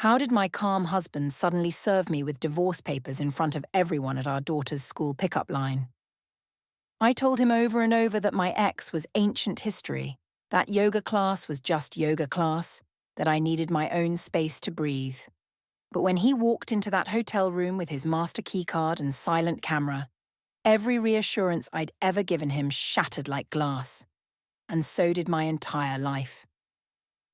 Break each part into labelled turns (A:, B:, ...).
A: How did my calm husband suddenly serve me with divorce papers in front of everyone at our daughter's school pickup line? I told him over and over that my ex was ancient history, that yoga class was just yoga class, that I needed my own space to breathe. But when he walked into that hotel room with his master keycard and silent camera, every reassurance I'd ever given him shattered like glass. And so did my entire life.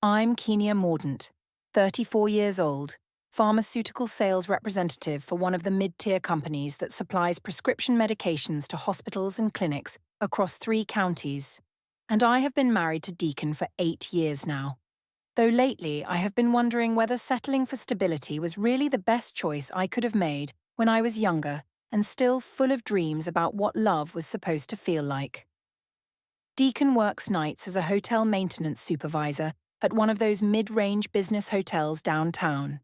A: I'm Kenia Mordaunt, 34 years old, pharmaceutical sales representative for one of the mid-tier companies that supplies prescription medications to hospitals and clinics across 3 counties. And I have been married to Deacon for 8 years now. Though lately I have been wondering whether settling for stability was really the best choice I could have made when I was younger and still full of dreams about what love was supposed to feel like. Deacon works nights as a hotel maintenance supervisor at one of those mid-range business hotels downtown,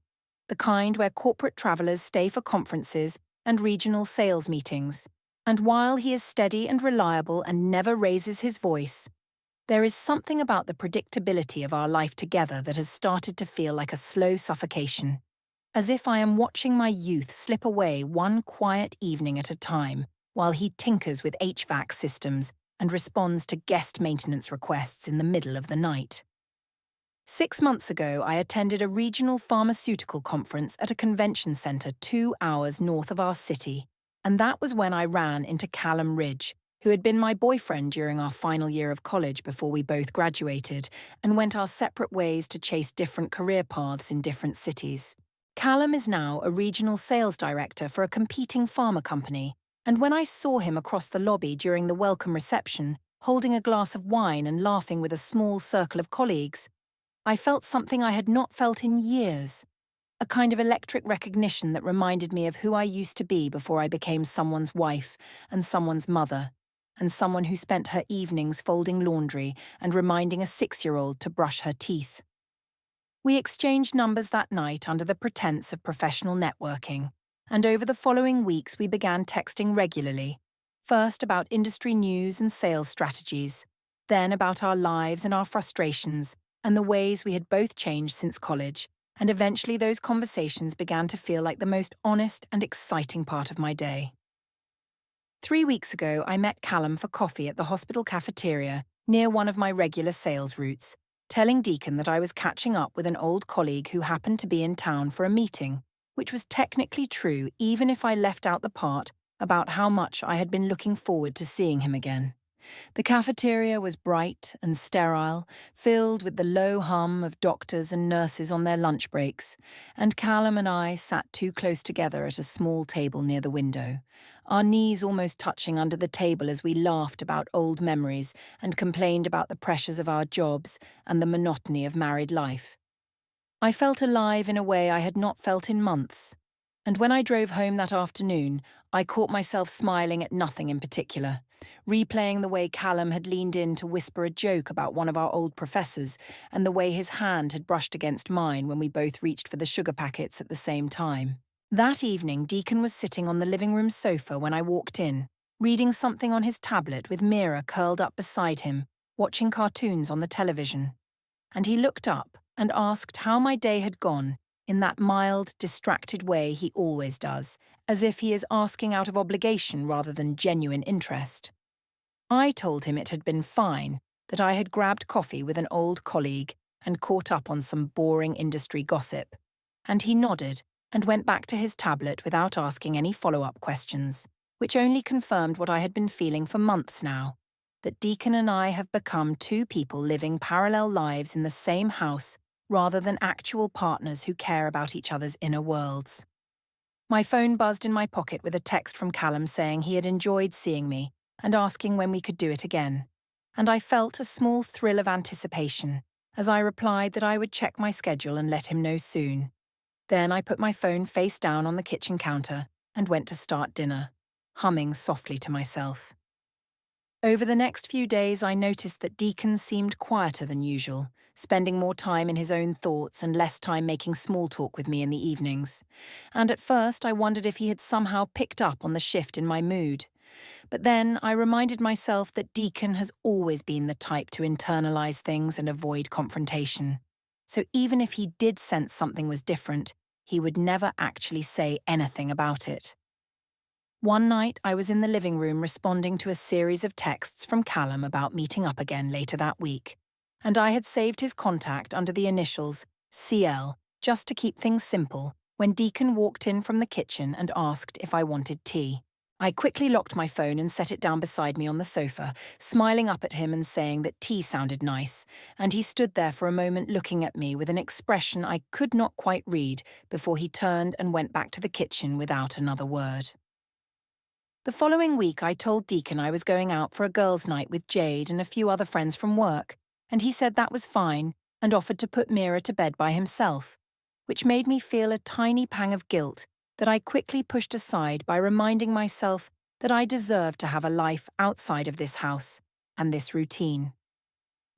A: the kind where corporate travelers stay for conferences and regional sales meetings. And while he is steady and reliable and never raises his voice, there is something about the predictability of our life together that has started to feel like a slow suffocation, as if I am watching my youth slip away one quiet evening at a time while he tinkers with HVAC systems and responds to guest maintenance requests in the middle of the night. 6 months ago, I attended a regional pharmaceutical conference at a convention centre 2 hours north of our city, and that was when I ran into Callum Ridge, who had been my boyfriend during our final year of college before we both graduated and went our separate ways to chase different career paths in different cities. Callum is now a regional sales director for a competing pharma company, and when I saw him across the lobby during the welcome reception, holding a glass of wine and laughing with a small circle of colleagues, I felt something I had not felt in years, a kind of electric recognition that reminded me of who I used to be before I became someone's wife and someone's mother, and someone who spent her evenings folding laundry and reminding a 6-year-old to brush her teeth. We exchanged numbers that night under the pretense of professional networking, and over the following weeks we began texting regularly, first about industry news and sales strategies, then about our lives and our frustrations, and the ways we had both changed since college, and eventually those conversations began to feel like the most honest and exciting part of my day. 3 weeks ago, I met Callum for coffee at the hospital cafeteria near one of my regular sales routes, telling Deacon that I was catching up with an old colleague who happened to be in town for a meeting, which was technically true even if I left out the part about how much I had been looking forward to seeing him again. The cafeteria was bright and sterile, filled with the low hum of doctors and nurses on their lunch breaks, and Callum and I sat too close together at a small table near the window, our knees almost touching under the table as we laughed about old memories and complained about the pressures of our jobs and the monotony of married life. I felt alive in a way I had not felt in months, and when I drove home that afternoon, I caught myself smiling at nothing in particular, replaying the way Callum had leaned in to whisper a joke about one of our old professors and the way his hand had brushed against mine when we both reached for the sugar packets at the same time. That evening, Deacon was sitting on the living room sofa when I walked in, reading something on his tablet with Mira curled up beside him, watching cartoons on the television. And he looked up and asked how my day had gone in that mild, distracted way he always does, as if he is asking out of obligation rather than genuine interest. I told him it had been fine, that I had grabbed coffee with an old colleague and caught up on some boring industry gossip, and he nodded and went back to his tablet without asking any follow-up questions, which only confirmed what I had been feeling for months now, that Deacon and I have become 2 people living parallel lives in the same house rather than actual partners who care about each other's inner worlds. My phone buzzed in my pocket with a text from Callum saying he had enjoyed seeing me and asking when we could do it again, and I felt a small thrill of anticipation as I replied that I would check my schedule and let him know soon. Then I put my phone face down on the kitchen counter and went to start dinner, humming softly to myself. Over the next few days, I noticed that Deacon seemed quieter than usual, spending more time in his own thoughts and less time making small talk with me in the evenings. And at first, I wondered if he had somehow picked up on the shift in my mood. But then I reminded myself that Deacon has always been the type to internalize things and avoid confrontation. so even if he did sense something was different, he would never actually say anything about it. One night, I was in the living room responding to a series of texts from Callum about meeting up again later that week, and I had saved his contact under the initials CL just to keep things simple when Deacon walked in from the kitchen and asked if I wanted tea. I quickly locked my phone and set it down beside me on the sofa, smiling up at him and saying that tea sounded nice, and he stood there for a moment looking at me with an expression I could not quite read before he turned and went back to the kitchen without another word. The following week, I told Deacon I was going out for a girls' night with Jade and a few other friends from work, and he said that was fine and offered to put Mira to bed by himself, which made me feel a tiny pang of guilt that I quickly pushed aside by reminding myself that I deserved to have a life outside of this house and this routine.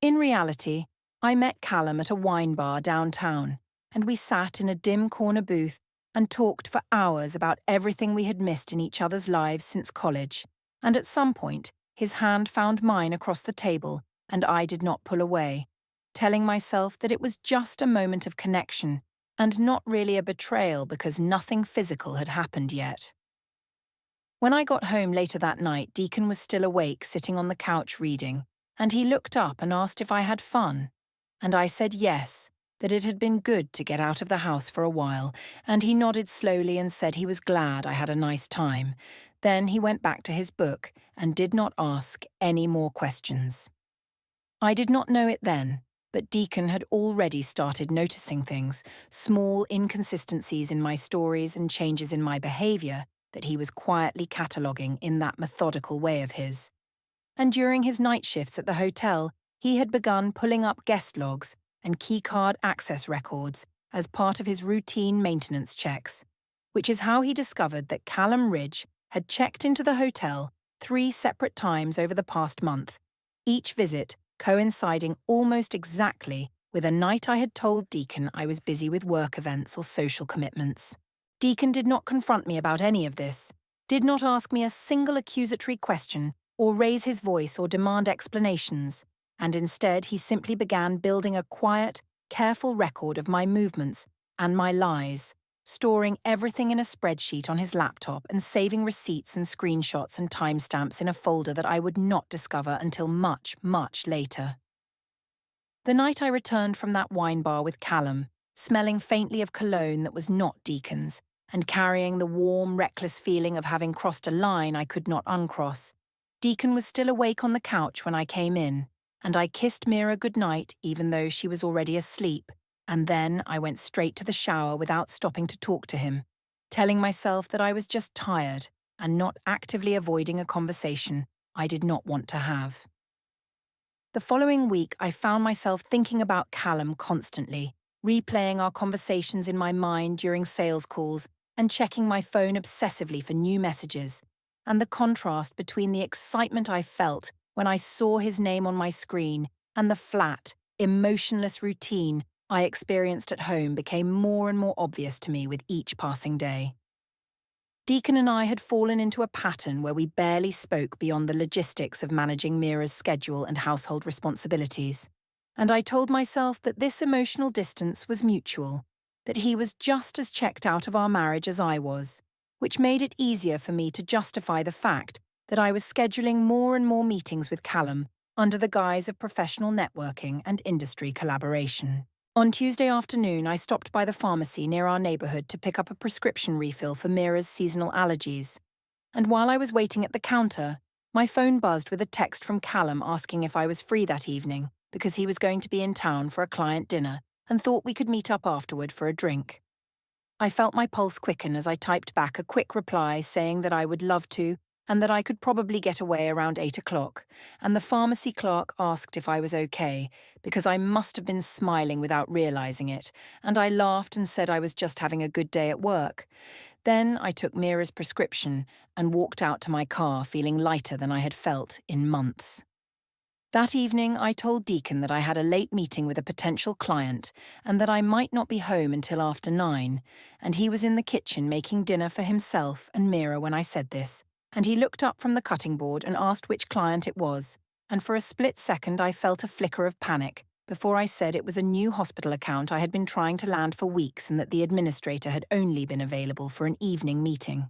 A: In reality, I met Callum at a wine bar downtown, and we sat in a dim corner booth and talked for hours about everything we had missed in each other's lives since college, and at some point, his hand found mine across the table and I did not pull away, telling myself that it was just a moment of connection and not really a betrayal because nothing physical had happened yet. When I got home later that night, Deacon was still awake, sitting on the couch reading, and he looked up and asked if I had fun, and I said yes, that it had been good to get out of the house for a while, and he nodded slowly and said he was glad I had a nice time. Then he went back to his book and did not ask any more questions. I did not know it then, but Deacon had already started noticing things, small inconsistencies in my stories and changes in my behaviour that he was quietly cataloguing in that methodical way of his. And during his night shifts at the hotel, he had begun pulling up guest logs and keycard access records as part of his routine maintenance checks, which is how he discovered that Callum Ridge had checked into the hotel 3 separate times over the past month, each visit coinciding almost exactly with a night I had told Deacon I was busy with work events or social commitments. Deacon did not confront me about any of this, did not ask me a single accusatory question or raise his voice or demand explanations, and instead he simply began building a quiet, careful record of my movements and my lies, storing everything in a spreadsheet on his laptop and saving receipts and screenshots and timestamps in a folder that I would not discover until much, much later. The night I returned from that wine bar with Callum, smelling faintly of cologne that was not Deacon's, and carrying the warm, reckless feeling of having crossed a line I could not uncross, Deacon was still awake on the couch when I came in, and I kissed Mira goodnight even though she was already asleep, and then I went straight to the shower without stopping to talk to him, telling myself that I was just tired and not actively avoiding a conversation I did not want to have. The following week, I found myself thinking about Callum constantly, replaying our conversations in my mind during sales calls and checking my phone obsessively for new messages, and the contrast between the excitement I felt when I saw his name on my screen and the flat, emotionless routine I experienced at home became more and more obvious to me with each passing day. Deacon and I had fallen into a pattern where we barely spoke beyond the logistics of managing Mira's schedule and household responsibilities, and I told myself that this emotional distance was mutual, that he was just as checked out of our marriage as I was, which made it easier for me to justify the fact that I was scheduling more and more meetings with Callum under the guise of professional networking and industry collaboration. On Tuesday afternoon, I stopped by the pharmacy near our neighbourhood to pick up a prescription refill for Mira's seasonal allergies, and while I was waiting at the counter, my phone buzzed with a text from Callum asking if I was free that evening because he was going to be in town for a client dinner and thought we could meet up afterward for a drink. I felt my pulse quicken as I typed back a quick reply saying that I would love to and that I could probably get away around 8 o'clock, and the pharmacy clerk asked if I was okay, because I must have been smiling without realising it, and I laughed and said I was just having a good day at work. Then I took Mira's prescription and walked out to my car feeling lighter than I had felt in months. That evening, I told Deacon that I had a late meeting with a potential client and that I might not be home until after 9, and he was in the kitchen making dinner for himself and Mira when I said this, and he looked up from the cutting board and asked which client it was, and for a split second I felt a flicker of panic before I said it was a new hospital account I had been trying to land for weeks and that the administrator had only been available for an evening meeting.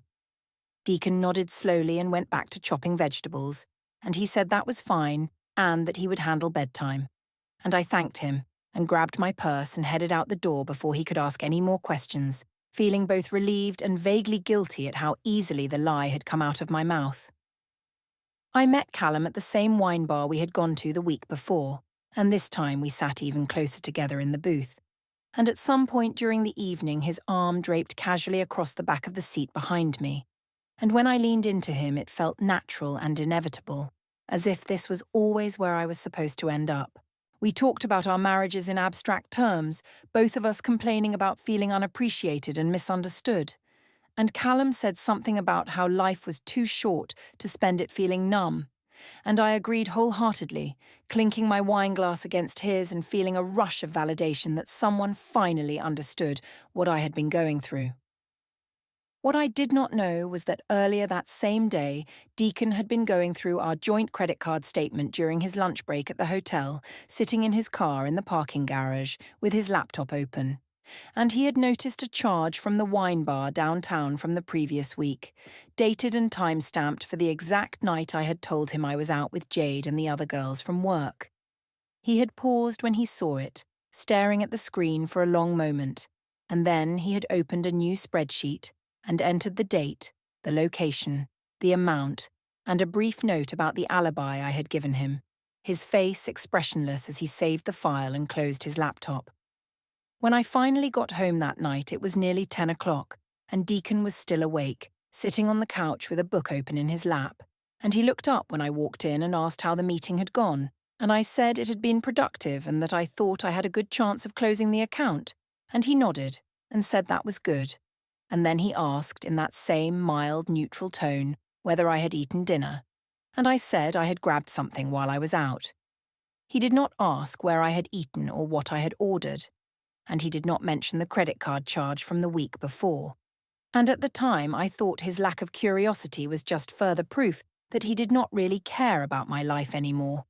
A: Deacon nodded slowly and went back to chopping vegetables, and he said that was fine and that he would handle bedtime. And I thanked him and grabbed my purse and headed out the door before he could ask any more questions, feeling both relieved and vaguely guilty at how easily the lie had come out of my mouth. I met Callum at the same wine bar we had gone to the week before, and this time we sat even closer together in the booth. And at some point during the evening his arm draped casually across the back of the seat behind me, and when I leaned into him it felt natural and inevitable, as if this was always where I was supposed to end up. We talked about our marriages in abstract terms, both of us complaining about feeling unappreciated and misunderstood. And Callum said something about how life was too short to spend it feeling numb. And I agreed wholeheartedly, clinking my wine glass against his and feeling a rush of validation that someone finally understood what I had been going through. What I did not know was that earlier that same day, Deacon had been going through our joint credit card statement during his lunch break at the hotel, sitting in his car in the parking garage with his laptop open. And he had noticed a charge from the wine bar downtown from the previous week, dated and time-stamped for the exact night I had told him I was out with Jade and the other girls from work. He had paused when he saw it, staring at the screen for a long moment, and then he had opened a new spreadsheet and entered the date, the location, the amount, and a brief note about the alibi I had given him, his face expressionless as he saved the file and closed his laptop. When I finally got home that night, it was nearly 10 o'clock, and Deacon was still awake, sitting on the couch with a book open in his lap. And he looked up when I walked in and asked how the meeting had gone, and I said it had been productive and that I thought I had a good chance of closing the account, and he nodded and said that was good. And then he asked, in that same mild, neutral tone, whether I had eaten dinner, and I said I had grabbed something while I was out. He did not ask where I had eaten or what I had ordered, and he did not mention the credit card charge from the week before. And at the time, I thought his lack of curiosity was just further proof that he did not really care about my life anymore.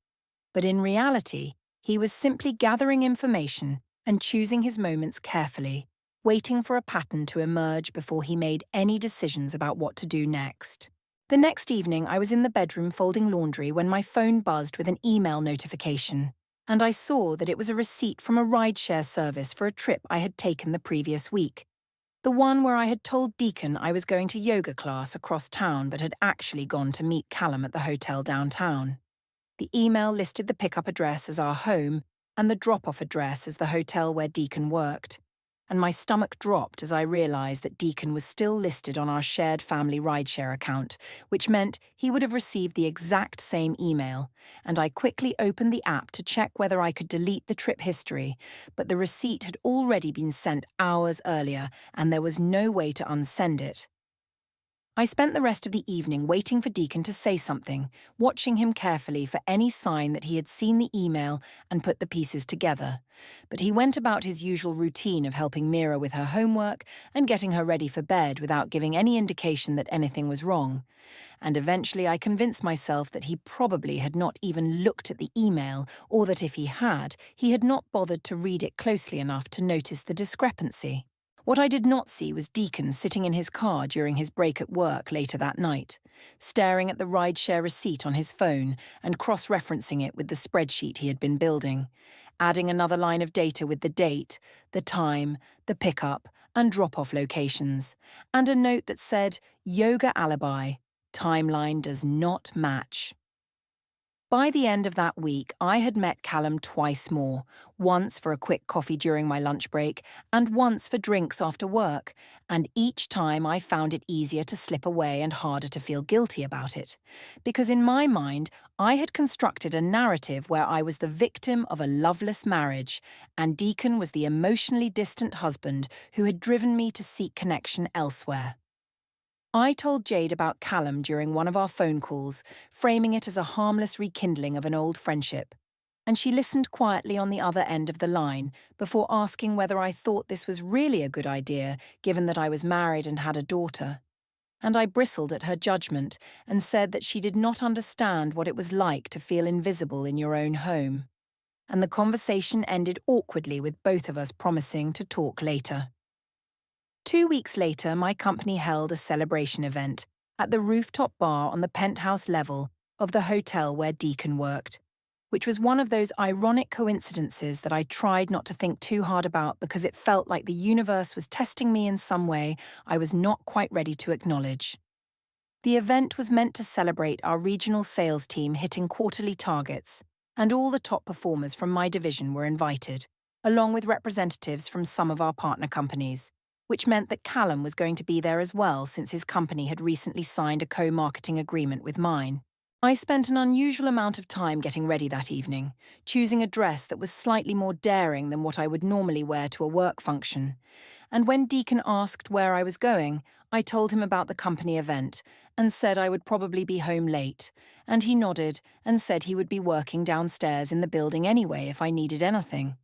A: But in reality, he was simply gathering information and choosing his moments carefully, waiting for a pattern to emerge before he made any decisions about what to do next. The next evening, I was in the bedroom folding laundry when my phone buzzed with an email notification, and I saw that it was a receipt from a rideshare service for a trip I had taken the previous week. The one where I had told Deacon I was going to yoga class across town but had actually gone to meet Callum at the hotel downtown. The email listed the pickup address as our home and the drop-off address as the hotel where Deacon worked, and my stomach dropped as I realized that Deacon was still listed on our shared family rideshare account, which meant he would have received the exact same email, and I quickly opened the app to check whether I could delete the trip history, but the receipt had already been sent hours earlier, and there was no way to unsend it. I spent the rest of the evening waiting for Deacon to say something, watching him carefully for any sign that he had seen the email and put the pieces together. But he went about his usual routine of helping Mira with her homework and getting her ready for bed without giving any indication that anything was wrong. And eventually I convinced myself that he probably had not even looked at the email, or that if he had not bothered to read it closely enough to notice the discrepancy. What I did not see was Deacon sitting in his car during his break at work later that night, staring at the rideshare receipt on his phone and cross-referencing it with the spreadsheet he had been building, adding another line of data with the date, the time, the pickup, and drop-off locations, and a note that said, "Yoga alibi, timeline does not match." By the end of that week, I had met Callum twice more, once for a quick coffee during my lunch break and once for drinks after work, and each time I found it easier to slip away and harder to feel guilty about it. Because in my mind, I had constructed a narrative where I was the victim of a loveless marriage, and Deacon was the emotionally distant husband who had driven me to seek connection elsewhere. I told Jade about Callum during one of our phone calls, framing it as a harmless rekindling of an old friendship, and she listened quietly on the other end of the line before asking whether I thought this was really a good idea, given that I was married and had a daughter. And I bristled at her judgment and said that she did not understand what it was like to feel invisible in your own home. and the conversation ended awkwardly with both of us promising to talk later. 2 weeks later, my company held a celebration event at the rooftop bar on the penthouse level of the hotel where Deacon worked, which was one of those ironic coincidences that I tried not to think too hard about because it felt like the universe was testing me in some way I was not quite ready to acknowledge. The event was meant to celebrate our regional sales team hitting quarterly targets, and all the top performers from my division were invited, along with representatives from some of our partner companies, which meant that Callum was going to be there as well since his company had recently signed a co-marketing agreement with mine. I spent an unusual amount of time getting ready that evening, choosing a dress that was slightly more daring than what I would normally wear to a work function. And when Deacon asked where I was going, I told him about the company event and said I would probably be home late, and he nodded and said he would be working downstairs in the building anyway if I needed anything.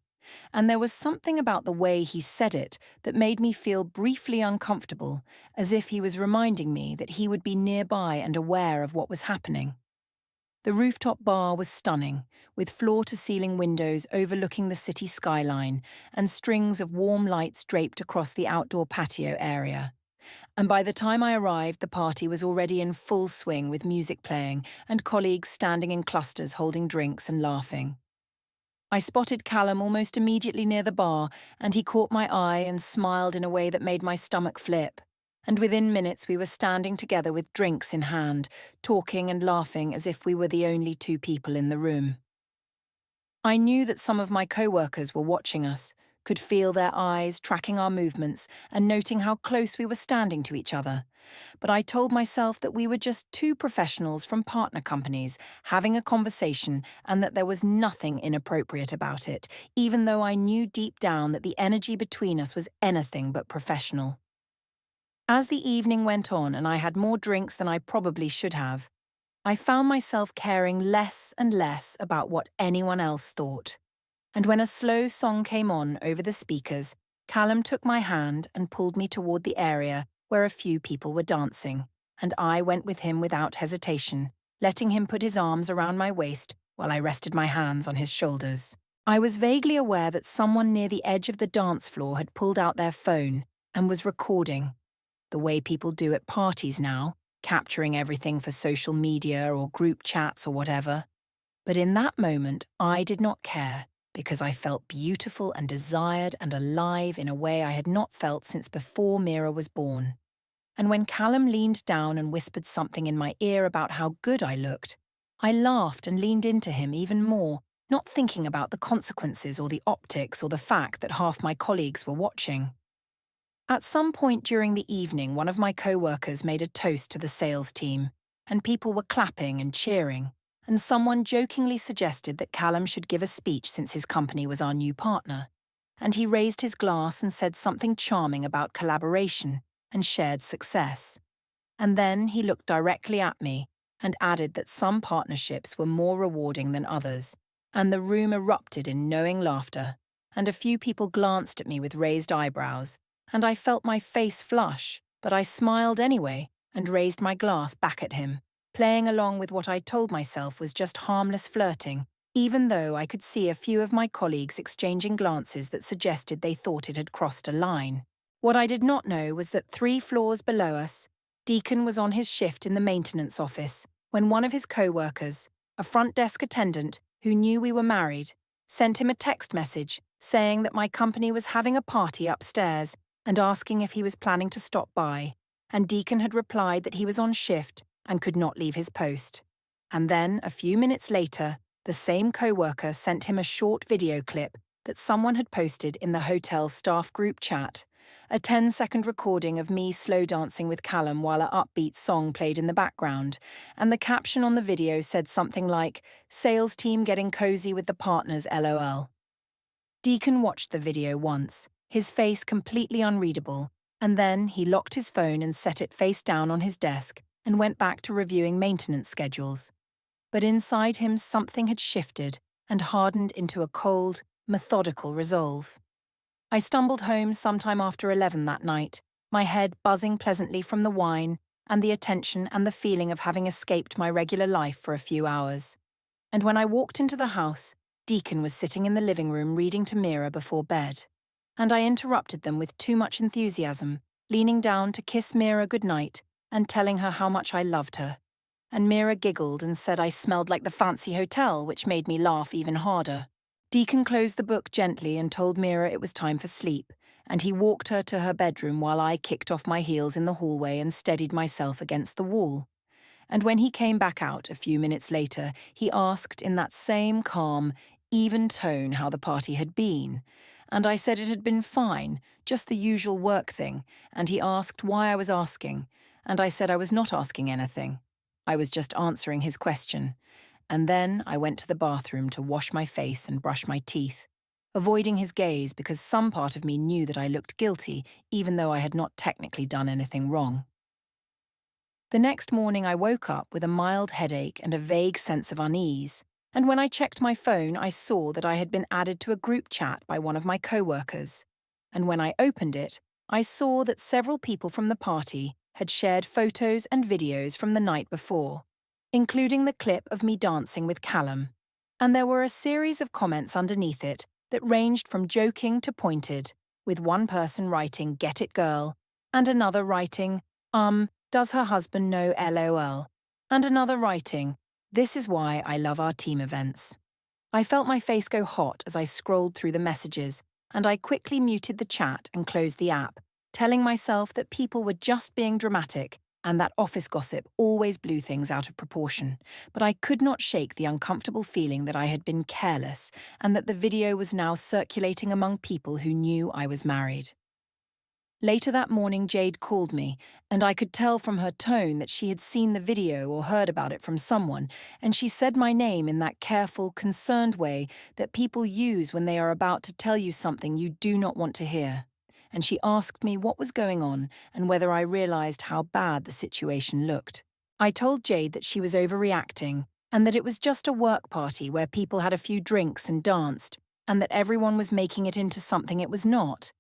A: And there was something about the way he said it that made me feel briefly uncomfortable, as if he was reminding me that he would be nearby and aware of what was happening. The rooftop bar was stunning, with floor-to-ceiling windows overlooking the city skyline and strings of warm lights draped across the outdoor patio area. And by the time I arrived, the party was already in full swing with music playing and colleagues standing in clusters holding drinks and laughing. I spotted Callum almost immediately near the bar, and he caught my eye and smiled in a way that made my stomach flip. And within minutes we were standing together with drinks in hand, talking and laughing as if we were the only two people in the room. I knew that some of my co-workers were watching us, could feel their eyes tracking our movements and noting how close we were standing to each other. But I told myself that we were just two professionals from partner companies having a conversation and that there was nothing inappropriate about it, even though I knew deep down that the energy between us was anything but professional. As the evening went on and I had more drinks than I probably should have, I found myself caring less and less about what anyone else thought. And when a slow song came on over the speakers, Callum took my hand and pulled me toward the area where a few people were dancing, and I went with him without hesitation, letting him put his arms around my waist while I rested my hands on his shoulders. I was vaguely aware that someone near the edge of the dance floor had pulled out their phone and was recording, the way people do at parties now, capturing everything for social media or group chats or whatever. But in that moment, I did not care, because I felt beautiful and desired and alive in a way I had not felt since before Mira was born. And when Callum leaned down and whispered something in my ear about how good I looked, I laughed and leaned into him even more, not thinking about the consequences or the optics or the fact that half my colleagues were watching. At some point during the evening, one of my co-workers made a toast to the sales team, and people were clapping and cheering, and someone jokingly suggested that Callum should give a speech since his company was our new partner, and he raised his glass and said something charming about collaboration and shared success. And then he looked directly at me and added that some partnerships were more rewarding than others, and the room erupted in knowing laughter, and a few people glanced at me with raised eyebrows, and I felt my face flush, but I smiled anyway and raised my glass back at him, playing along with what I told myself was just harmless flirting, even though I could see a few of my colleagues exchanging glances that suggested they thought it had crossed a line. What I did not know was that 3 floors below us, Deacon was on his shift in the maintenance office when one of his co-workers, a front desk attendant who knew we were married, sent him a text message saying that my company was having a party upstairs and asking if he was planning to stop by, and Deacon had replied that he was on shift and could not leave his post. And then, a few minutes later, the same co-worker sent him a short video clip that someone had posted in the hotel staff group chat, a 10-second recording of me slow dancing with Callum while an upbeat song played in the background, and the caption on the video said something like, "Sales team getting cozy with the partners, LOL." Deacon watched the video once, his face completely unreadable, and then he locked his phone and set it face down on his desk and went back to reviewing maintenance schedules. But inside him something had shifted and hardened into a cold, methodical resolve. I stumbled home sometime after 11 that night, my head buzzing pleasantly from the wine and the attention and the feeling of having escaped my regular life for a few hours. And when I walked into the house, Deacon was sitting in the living room reading to Mira before bed, and I interrupted them with too much enthusiasm, leaning down to kiss Mira goodnight and telling her how much I loved her. And Mira giggled and said I smelled like the fancy hotel, which made me laugh even harder. Deacon closed the book gently and told Mira it was time for sleep, and he walked her to her bedroom while I kicked off my heels in the hallway and steadied myself against the wall. And when he came back out a few minutes later, he asked in that same calm, even tone how the party had been. And I said it had been fine, just the usual work thing, and he asked why I was asking, and I said I was not asking anything. I was just answering his question. And then I went to the bathroom to wash my face and brush my teeth, avoiding his gaze because some part of me knew that I looked guilty, even though I had not technically done anything wrong. The next morning I woke up with a mild headache and a vague sense of unease, and when I checked my phone I saw that I had been added to a group chat by one of my co-workers. And when I opened it, I saw that several people from the party had shared photos and videos from the night before, including the clip of me dancing with Callum. And there were a series of comments underneath it that ranged from joking to pointed, with one person writing "Get it, girl," and another writing, "Does her husband know LOL?" and another writing, "This is why I love our team events." I felt my face go hot as I scrolled through the messages, and I quickly muted the chat and closed the app, telling myself that people were just being dramatic and that office gossip always blew things out of proportion. But I could not shake the uncomfortable feeling that I had been careless and that the video was now circulating among people who knew I was married. Later that morning, Jade called me, and I could tell from her tone that she had seen the video or heard about it from someone, and she said my name in that careful, concerned way that people use when they are about to tell you something you do not want to hear. And she asked me what was going on and whether I realized how bad the situation looked. I told Jade that she was overreacting and that it was just a work party where people had a few drinks and danced, and that everyone was making it into something it was not.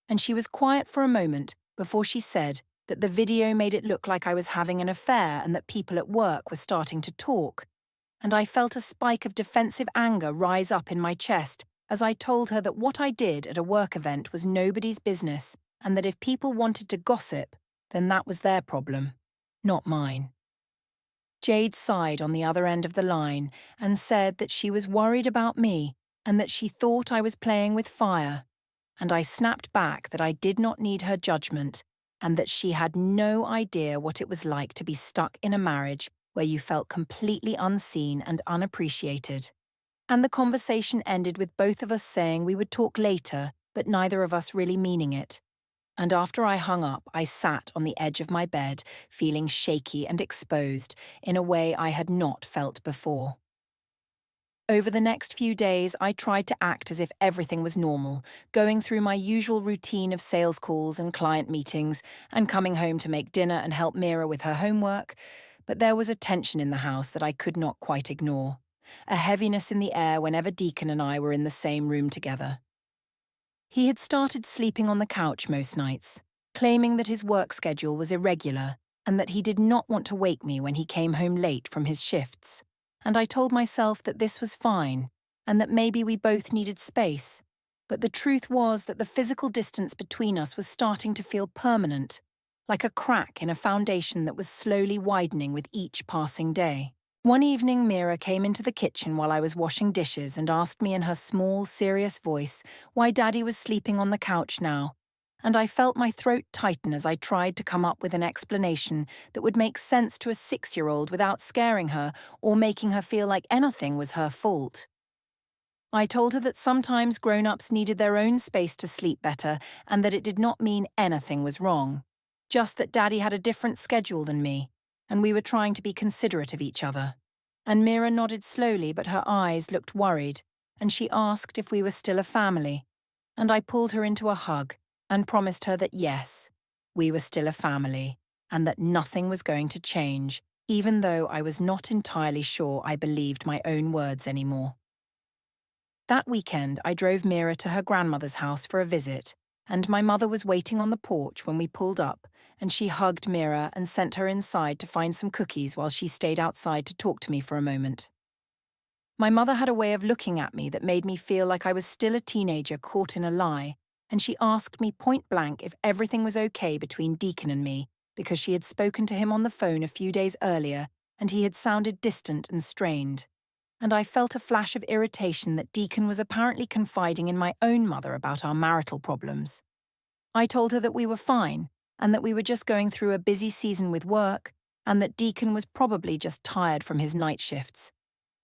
A: And she was quiet for a moment before she said that the video made it look like I was having an affair and that people at work were starting to talk. And I felt a spike of defensive anger rise up in my chest as I told her that what I did at a work event was nobody's business, and that if people wanted to gossip, then that was their problem, not mine. Jade sighed on the other end of the line and said that she was worried about me and that she thought I was playing with fire. And I snapped back that I did not need her judgment and that she had no idea what it was like to be stuck in a marriage where you felt completely unseen and unappreciated. And the conversation ended with both of us saying we would talk later, but neither of us really meaning it. And after I hung up, I sat on the edge of my bed, feeling shaky and exposed in a way I had not felt before. Over the next few days, I tried to act as if everything was normal, going through my usual routine of sales calls and client meetings, and coming home to make dinner and help Mira with her homework. But there was a tension in the house that I could not quite ignore, a heaviness in the air whenever Deacon and I were in the same room together. He had started sleeping on the couch most nights, claiming that his work schedule was irregular and that he did not want to wake me when he came home late from his shifts. And I told myself that this was fine, and that maybe we both needed space. But the truth was that the physical distance between us was starting to feel permanent, like a crack in a foundation that was slowly widening with each passing day. One evening, Mira came into the kitchen while I was washing dishes and asked me in her small, serious voice why Daddy was sleeping on the couch now. And I felt my throat tighten as I tried to come up with an explanation that would make sense to a 6-year-old without scaring her or making her feel like anything was her fault. I told her that sometimes grown-ups needed their own space to sleep better and that it did not mean anything was wrong, just that Daddy had a different schedule than me, and we were trying to be considerate of each other. And Mira nodded slowly, but her eyes looked worried, and she asked if we were still a family. And I pulled her into a hug and promised her that yes, we were still a family, and that nothing was going to change, even though I was not entirely sure I believed my own words anymore. That weekend, I drove Mira to her grandmother's house for a visit, and my mother was waiting on the porch when we pulled up, and she hugged Mira and sent her inside to find some cookies while she stayed outside to talk to me for a moment. My mother had a way of looking at me that made me feel like I was still a teenager caught in a lie, and she asked me point blank if everything was okay between Deacon and me, because she had spoken to him on the phone a few days earlier and he had sounded distant and strained. And I felt a flash of irritation that Deacon was apparently confiding in my own mother about our marital problems. I told her that we were fine, and that we were just going through a busy season with work, and that Deacon was probably just tired from his night shifts.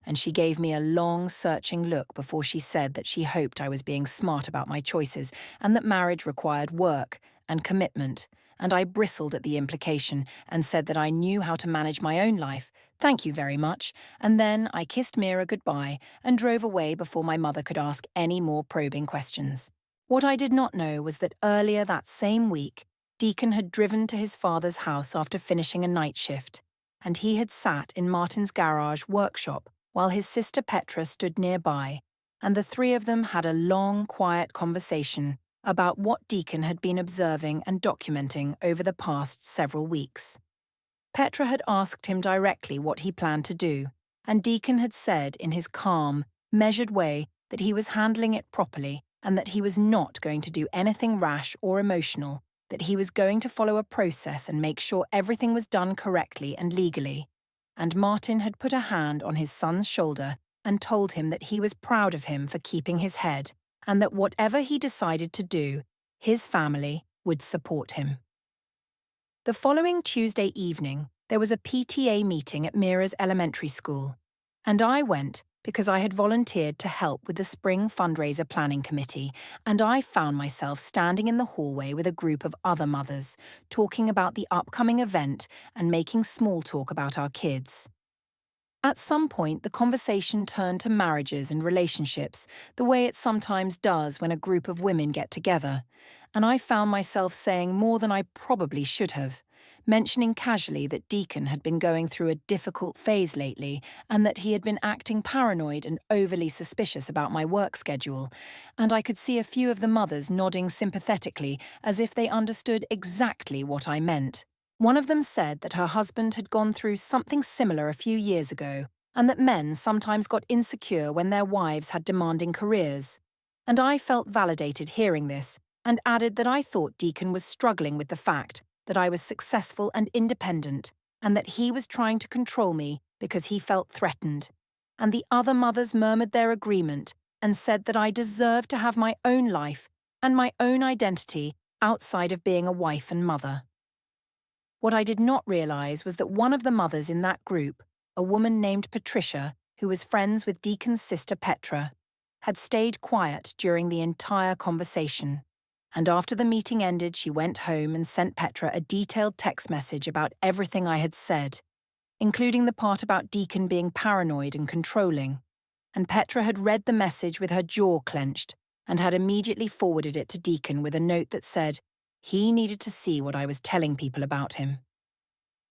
A: And she gave me a long, searching look before she said that she hoped I was being smart about my choices and that marriage required work and commitment, and I bristled at the implication and said that I knew how to manage my own life, thank you very much, and then I kissed Mira goodbye and drove away before my mother could ask any more probing questions. What I did not know was that earlier that same week, Deacon had driven to his father's house after finishing a night shift, and he had sat in Martin's garage workshop while his sister Petra stood nearby, and the three of them had a long, quiet conversation about what Deacon had been observing and documenting over the past several weeks. Petra had asked him directly what he planned to do, and Deacon had said in his calm, measured way that he was handling it properly and that he was not going to do anything rash or emotional, that he was going to follow a process and make sure everything was done correctly and legally. And Martin had put a hand on his son's shoulder and told him that he was proud of him for keeping his head, and that whatever he decided to do, his family would support him. The following Tuesday evening, there was a PTA meeting at Mira's elementary school, and I went because I had volunteered to help with the spring fundraiser planning committee, and I found myself standing in the hallway with a group of other mothers, talking about the upcoming event and making small talk about our kids. At some point, the conversation turned to marriages and relationships, the way it sometimes does when a group of women get together, and I found myself saying more than I probably should have, mentioning casually that Deacon had been going through a difficult phase lately and that he had been acting paranoid and overly suspicious about my work schedule, and I could see a few of the mothers nodding sympathetically as if they understood exactly what I meant. One of them said that her husband had gone through something similar a few years ago, and that men sometimes got insecure when their wives had demanding careers. And I felt validated hearing this, and added that I thought Deacon was struggling with the fact that I was successful and independent, and that he was trying to control me because he felt threatened. And the other mothers murmured their agreement and said that I deserved to have my own life and my own identity outside of being a wife and mother. What I did not realize was that one of the mothers in that group, a woman named Patricia, who was friends with Deacon's sister Petra, had stayed quiet during the entire conversation. And after the meeting ended, she went home and sent Petra a detailed text message about everything I had said, including the part about Deacon being paranoid and controlling. And Petra had read the message with her jaw clenched and had immediately forwarded it to Deacon with a note that said he needed to see what I was telling people about him.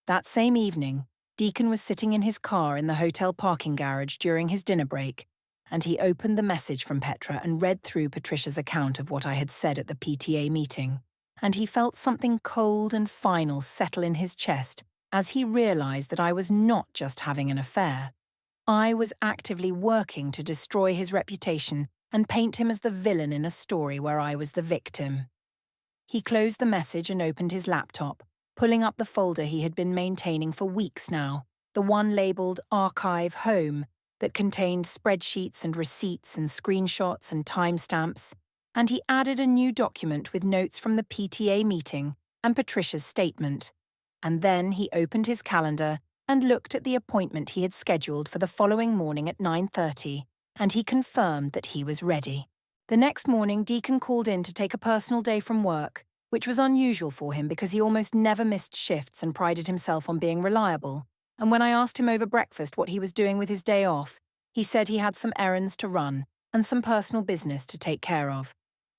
A: That same evening, Deacon was sitting in his car in the hotel parking garage during his dinner break, and he opened the message from Petra and read through Patricia's account of what I had said at the PTA meeting, and he felt something cold and final settle in his chest as he realized that I was not just having an affair. I was actively working to destroy his reputation and paint him as the villain in a story where I was the victim. He closed the message and opened his laptop, pulling up the folder he had been maintaining for weeks now, the one labeled Archive Home, that contained spreadsheets and receipts and screenshots and timestamps, and he added a new document with notes from the PTA meeting and Patricia's statement. And then he opened his calendar and looked at the appointment he had scheduled for the following morning at 9:30, and he confirmed that he was ready. The next morning, Deacon called in to take a personal day from work, which was unusual for him because he almost never missed shifts and prided himself on being reliable. And when I asked him over breakfast what he was doing with his day off, he said he had some errands to run and some personal business to take care of.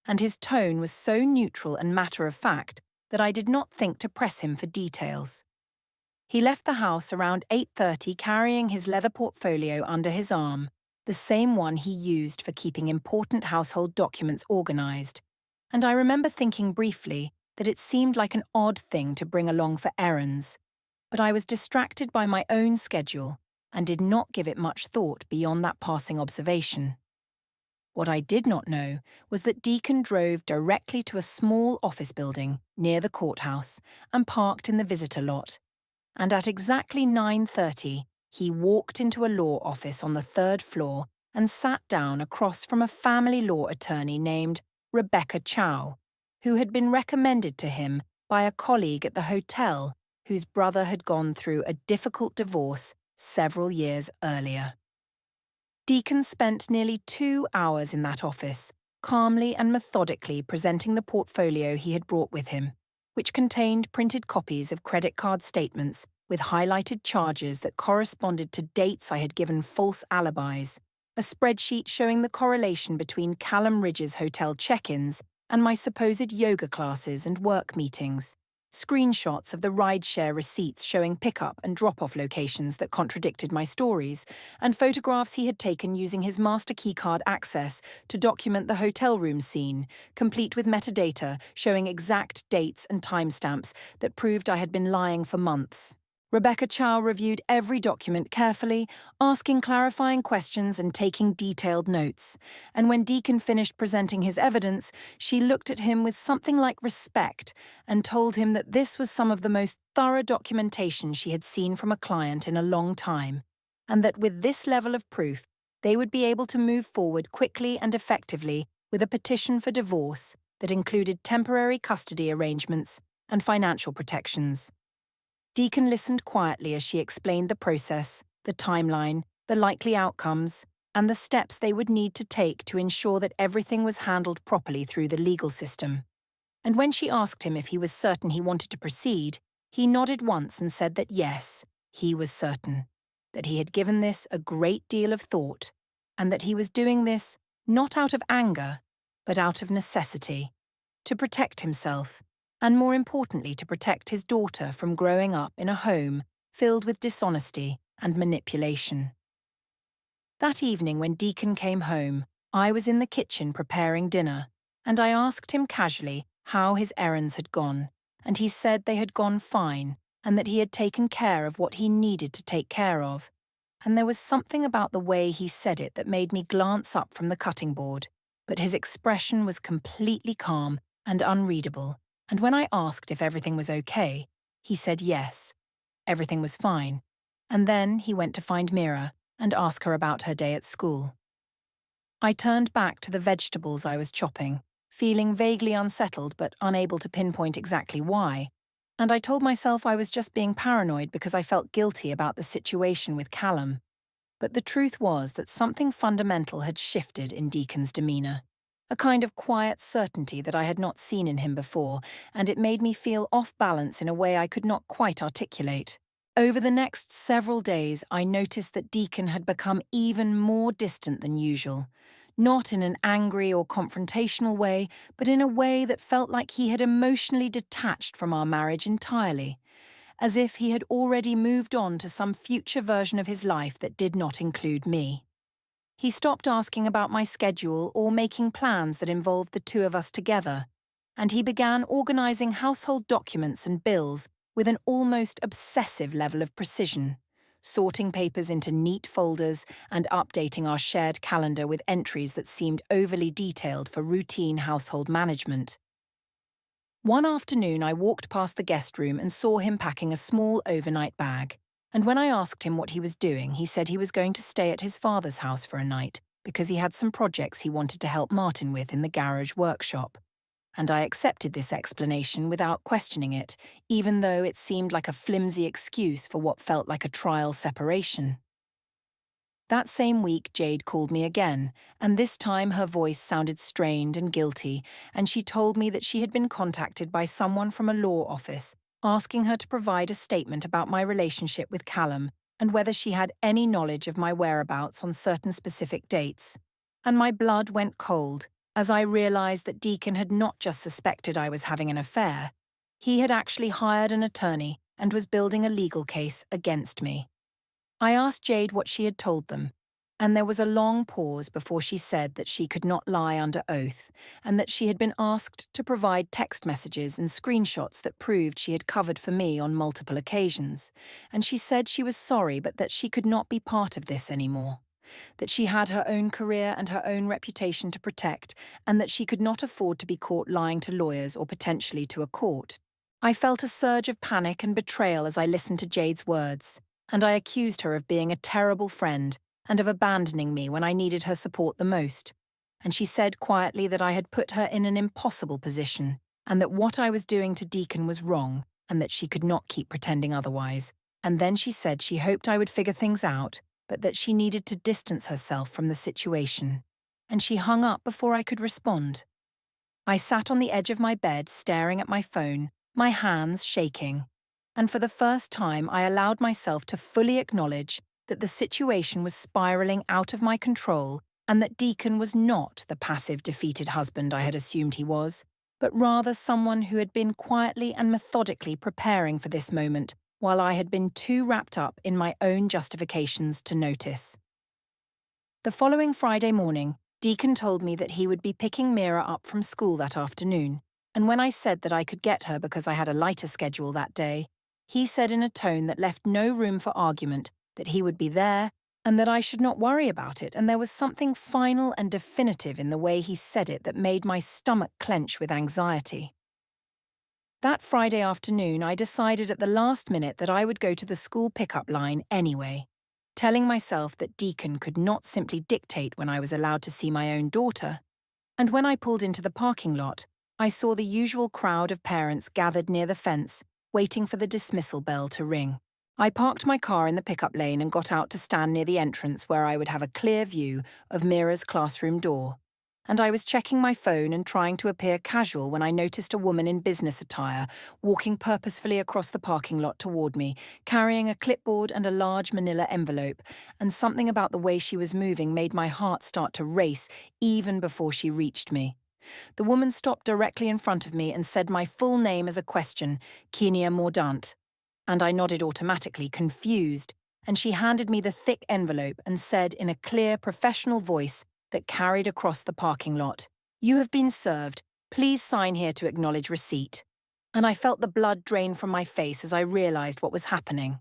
A: And his tone was so neutral and matter-of-fact that I did not think to press him for details. He left the house around 8:30 carrying his leather portfolio under his arm, the same one he used for keeping important household documents organized, and I remember thinking briefly that it seemed like an odd thing to bring along for errands, but I was distracted by my own schedule, and did not give it much thought beyond that passing observation. What I did not know was that Deacon drove directly to a small office building near the courthouse and parked in the visitor lot. And at exactly 9:30, he walked into a law office on the third floor and sat down across from a family law attorney named Rebecca Chow, who had been recommended to him by a colleague at the hotel whose brother had gone through a difficult divorce several years earlier. Deacon spent nearly 2 hours in that office, calmly and methodically presenting the portfolio he had brought with him, which contained printed copies of credit card statements with highlighted charges that corresponded to dates I had given false alibis, a spreadsheet showing the correlation between Callum Ridge's hotel check-ins and my supposed yoga classes and work meetings, screenshots of the rideshare receipts showing pick-up and drop-off locations that contradicted my stories, and photographs he had taken using his master keycard access to document the hotel room scene, complete with metadata showing exact dates and timestamps that proved I had been lying for months. Rebecca Chow reviewed every document carefully, asking clarifying questions and taking detailed notes. And when Deacon finished presenting his evidence, she looked at him with something like respect and told him that this was some of the most thorough documentation she had seen from a client in a long time, and that with this level of proof, they would be able to move forward quickly and effectively with a petition for divorce that included temporary custody arrangements and financial protections. Deacon listened quietly as she explained the process, the timeline, the likely outcomes, and the steps they would need to take to ensure that everything was handled properly through the legal system. And when she asked him if he was certain he wanted to proceed, he nodded once and said that yes, he was certain, that he had given this a great deal of thought, and that he was doing this not out of anger, but out of necessity, to protect himself, and more importantly to protect his daughter from growing up in a home filled with dishonesty and manipulation. That evening when Deacon came home, I was in the kitchen preparing dinner, and I asked him casually how his errands had gone, and he said they had gone fine, and that he had taken care of what he needed to take care of. And there was something about the way he said it that made me glance up from the cutting board, but his expression was completely calm and unreadable. And when I asked if everything was okay, he said yes, everything was fine. And then he went to find Mira and ask her about her day at school. I turned back to the vegetables I was chopping, feeling vaguely unsettled but unable to pinpoint exactly why. And I told myself I was just being paranoid because I felt guilty about the situation with Callum. But the truth was that something fundamental had shifted in Deacon's demeanour. A kind of quiet certainty that I had not seen in him before, and it made me feel off balance in a way I could not quite articulate. Over the next several days, I noticed that Deacon had become even more distant than usual, not in an angry or confrontational way, but in a way that felt like he had emotionally detached from our marriage entirely, as if he had already moved on to some future version of his life that did not include me. He stopped asking about my schedule or making plans that involved the two of us together, and he began organizing household documents and bills with an almost obsessive level of precision, sorting papers into neat folders and updating our shared calendar with entries that seemed overly detailed for routine household management. One afternoon, I walked past the guest room and saw him packing a small overnight bag. And when I asked him what he was doing, he said he was going to stay at his father's house for a night because he had some projects he wanted to help Martin with in the garage workshop. And I accepted this explanation without questioning it, even though it seemed like a flimsy excuse for what felt like a trial separation. That same week, Jade called me again, and this time her voice sounded strained and guilty, and she told me that she had been contacted by someone from a law office asking her to provide a statement about my relationship with Callum and whether she had any knowledge of my whereabouts on certain specific dates. And my blood went cold as I realized that Deacon had not just suspected I was having an affair. He had actually hired an attorney and was building a legal case against me. I asked Jade what she had told them, And there was a long pause before she said that she could not lie under oath, and that she had been asked to provide text messages and screenshots that proved she had covered for me on multiple occasions. And she said she was sorry, but that she could not be part of this anymore. That she had her own career and her own reputation to protect, and that she could not afford to be caught lying to lawyers or potentially to a court. I felt a surge of panic and betrayal as I listened to Jade's words, and I accused her of being a terrible friend and of abandoning me when I needed her support the most. And she said quietly that I had put her in an impossible position, and that what I was doing to Deacon was wrong, and that she could not keep pretending otherwise. And then she said she hoped I would figure things out, but that she needed to distance herself from the situation. And she hung up before I could respond. I sat on the edge of my bed staring at my phone, my hands shaking. And for the first time, I allowed myself to fully acknowledge that the situation was spiraling out of my control and that Deacon was not the passive, defeated husband I had assumed he was, but rather someone who had been quietly and methodically preparing for this moment while I had been too wrapped up in my own justifications to notice. The following Friday morning, Deacon told me that he would be picking Mira up from school that afternoon, and when I said that I could get her because I had a lighter schedule that day, he said in a tone that left no room for argument that he would be there and that I should not worry about it, and there was something final and definitive in the way he said it that made my stomach clench with anxiety. That Friday afternoon, I decided at the last minute that I would go to the school pickup line anyway, telling myself that Deacon could not simply dictate when I was allowed to see my own daughter. And when I pulled into the parking lot, I saw the usual crowd of parents gathered near the fence, waiting for the dismissal bell to ring. I parked my car in the pickup lane and got out to stand near the entrance where I would have a clear view of Mira's classroom door. And I was checking my phone and trying to appear casual when I noticed a woman in business attire walking purposefully across the parking lot toward me, carrying a clipboard and a large manila envelope, and something about the way she was moving made my heart start to race even before she reached me. The woman stopped directly in front of me and said my full name as a question, Kenia Mordaunt. And I nodded automatically, confused, and she handed me the thick envelope and said in a clear, professional voice that carried across the parking lot, "You have been served. Please sign here to acknowledge receipt." And I felt the blood drain from my face as I realized what was happening.